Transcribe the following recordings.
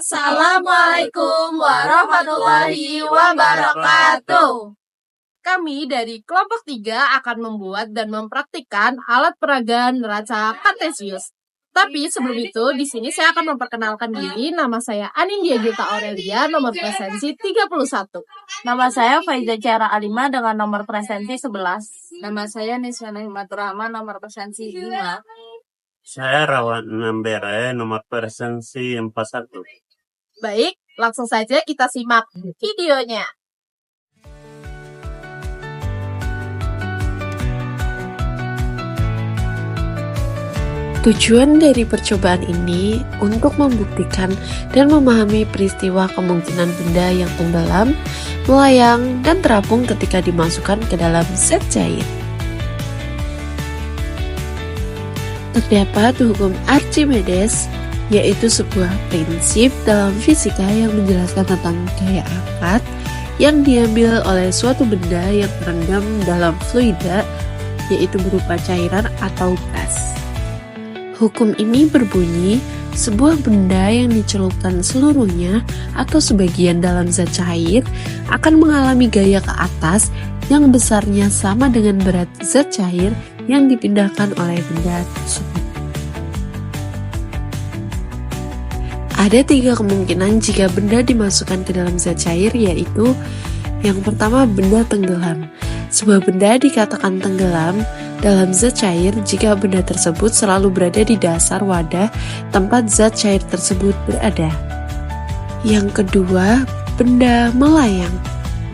Assalamualaikum warahmatullahi wabarakatuh. Kami dari kelompok 3 akan membuat dan mempraktikkan alat peragaan neraca kartesius. Tapi sebelum itu, di sini saya akan memperkenalkan diri. Nama saya Anindya Gita Aurelia, nomor presensi 31. Nama saya Faiza Cara Alima dengan nomor presensi 11. Nama saya Nisyana Himatur Rahman, nomor presensi 5. Saya Rawan Nambere, nomor presensi 41. Baik, langsung saja kita simak videonya. Tujuan dari percobaan ini untuk membuktikan dan memahami peristiwa kemungkinan benda yang tenggelam, melayang, dan terapung ketika dimasukkan ke dalam zat cair. Terdapat hukum Archimedes, yaitu sebuah prinsip dalam fisika yang menjelaskan tentang gaya angkat yang diambil oleh suatu benda yang terendam dalam fluida, yaitu berupa cairan atau gas. Hukum ini berbunyi, sebuah benda yang dicelupkan seluruhnya atau sebagian dalam zat cair akan mengalami gaya ke atas yang besarnya sama dengan berat zat cair yang dipindahkan oleh benda tersebut. Ada 3 kemungkinan jika benda dimasukkan ke dalam zat cair, yaitu yang pertama, benda tenggelam. Sebuah benda dikatakan tenggelam dalam zat cair jika benda tersebut selalu berada di dasar wadah tempat zat cair tersebut berada. Yang kedua, benda melayang.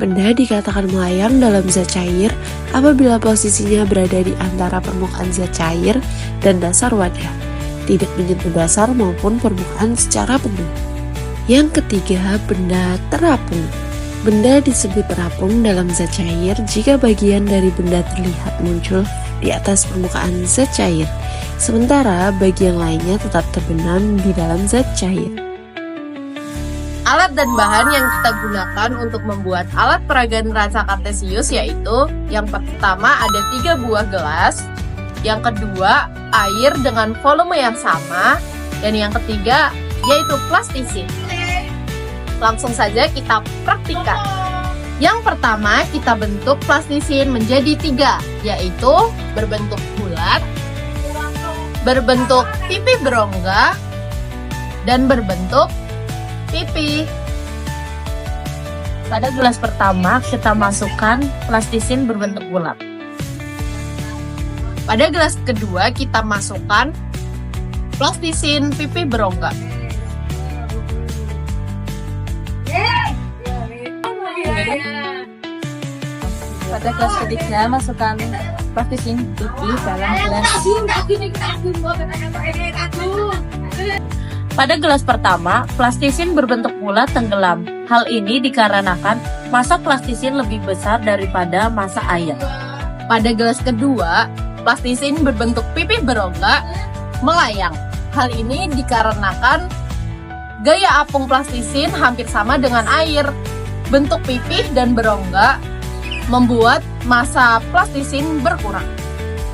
Benda dikatakan melayang dalam zat cair apabila posisinya berada di antara permukaan zat cair dan dasar wadah, tidak menyentuh dasar maupun permukaan secara penuh. Yang ketiga, benda terapung. Benda disebut terapung dalam zat cair jika bagian dari benda terlihat muncul di atas permukaan zat cair, sementara bagian lainnya tetap terbenam di dalam zat cair. Alat dan bahan yang kita gunakan untuk membuat alat peragaan neraca kartesius yaitu yang pertama ada 3 buah gelas, yang kedua air dengan volume yang sama, dan yang ketiga yaitu plastisin. Langsung saja kita praktikkan. Yang pertama kita bentuk plastisin menjadi 3, yaitu berbentuk bulat, berbentuk pipi berongga, dan berbentuk pipi. Pada gelas pertama kita masukkan plastisin berbentuk bulat. Pada gelas kedua kita masukkan plastisin pipi berongga. Pada kelas ketiga, masukkan plastisin pipi dalam gelas. Pada gelas pertama, plastisin berbentuk bulat tenggelam. Hal ini dikarenakan massa plastisin lebih besar daripada massa air. Pada gelas kedua, plastisin berbentuk pipi berongga melayang. Hal ini dikarenakan gaya apung plastisin hampir sama dengan air. Bentuk pipi dan berongga membuat massa plastisin berkurang.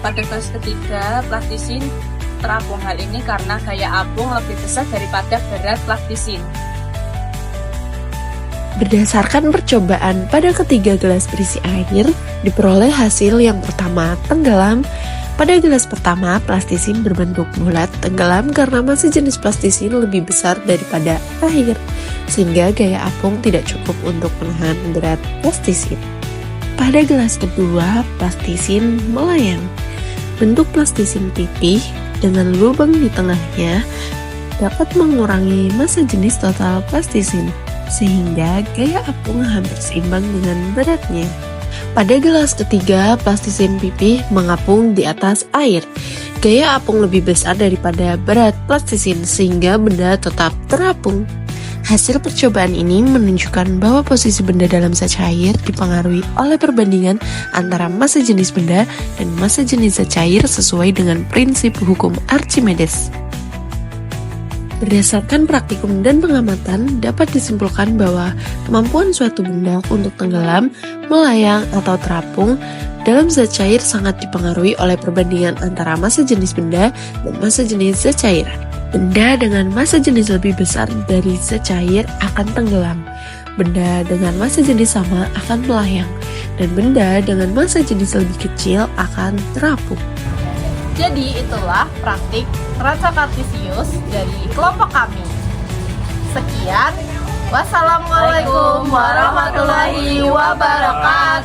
Pada kelas ketiga, plastisin terapung. Hal ini karena gaya apung lebih besar daripada berat plastisin. Berdasarkan percobaan pada ketiga gelas berisi air, diperoleh hasil yang pertama tenggelam. Pada gelas pertama, plastisin berbentuk bulat tenggelam karena massa jenis plastisin lebih besar daripada air, sehingga gaya apung tidak cukup untuk menahan berat plastisin. Pada gelas kedua, plastisin melayang. Bentuk plastisin pipih dengan lubang di tengahnya dapat mengurangi massa jenis total plastisin, sehingga gaya apung hampir seimbang dengan beratnya. Pada gelas ketiga, plastisin pipih mengapung di atas air. Gaya apung lebih besar daripada berat plastisin, sehingga benda tetap terapung. Hasil percobaan ini menunjukkan bahwa posisi benda dalam zat cair dipengaruhi oleh perbandingan antara massa jenis benda dan massa jenis zat cair sesuai dengan prinsip hukum Archimedes. Berdasarkan praktikum dan pengamatan, dapat disimpulkan bahwa kemampuan suatu benda untuk tenggelam, melayang, atau terapung dalam zat cair sangat dipengaruhi oleh perbandingan antara massa jenis benda dan massa jenis zat cairan. Benda dengan massa jenis lebih besar dari secair akan tenggelam. Benda dengan massa jenis sama akan melayang. Dan benda dengan massa jenis lebih kecil akan terapung. Jadi itulah praktik raca kartesius dari kelompok kami. Sekian, wassalamualaikum warahmatullahi wabarakatuh.